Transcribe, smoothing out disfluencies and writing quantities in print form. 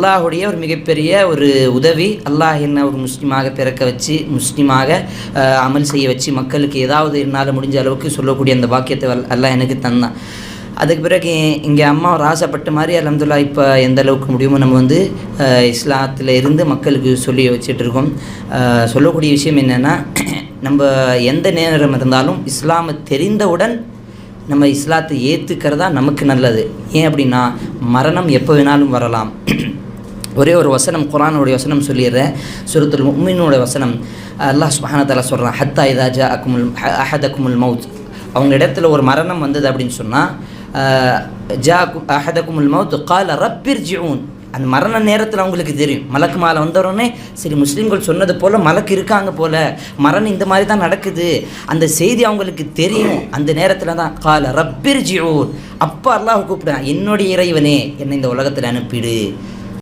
அல்லாஹுடைய ஒரு மிகப்பெரிய ஒரு உதவி. அல்லாஹ் என்ன ஒரு முஸ்லீமாக பிறக்க வச்சு, முஸ்லீமாக அமல் செய்ய வச்சு, மக்களுக்கு ஏதாவது என்னால் முடிஞ்ச அளவுக்கு சொல்லக்கூடிய அந்த பாக்கியத்தை அல்லாஹ் எனக்கு தந்தான். அதுக்கு பிறகு இங்கே அம்மா ஒரு ஆசைப்பட்ட மாதிரி அல்ஹம்துலில்லாஹ் இப்போ எந்த அளவுக்கு முடியுமோ நம்ம இஸ்லாத்தில் இருந்து மக்களுக்கு சொல்லி வச்சிட்ருக்கோம். சொல்லக்கூடிய விஷயம் என்னென்னா, நம்ம எந்த நேரம் இருந்தாலும் இஸ்லாமை தெரிந்தவுடன் நம்ம இஸ்லாத்தை ஏற்றுக்கிறதா நமக்கு நல்லது. ஏன் அப்படின்னா, மரணம் எப்போ வேணாலும் வரலாம். ஒரே ஒரு வசனம், குர்ஆனுடைய வசனம் சொல்லிடுறேன். சூரத்துல் முஃமினூனுடைய வசனம். அல்லாஹ் சுப்ஹானஹு வ தஆலா சொல்கிறான், ஹத்தா இதா ஜாஅக்குமுல் அஹதக்குமுல் மவுத். அவங்க இடத்துல ஒரு மரணம் வந்தது அப்படின்னு சொன்னால், அஹதக்குமுல் மவுத் கால ரப்பிர்ஜிஊன். அந்த மரண நேரத்தில் அவங்களுக்கு தெரியும், மலக்கு மாலை வந்தவுடனே சரி முஸ்லீம்கள் சொன்னது போல் மலக்கு இருக்காங்க போல், மரணம் இந்த மாதிரி தான் நடக்குது, அந்த செய்தி அவங்களுக்கு தெரியும். அந்த நேரத்தில் தான் கால ரப்பிர்ஜிஊன். அப்போ அல்லாஹ் கூப்பிடுறான், என்னுடைய இறைவனே என்னை இந்த உலகத்தில் அனுப்பிடு.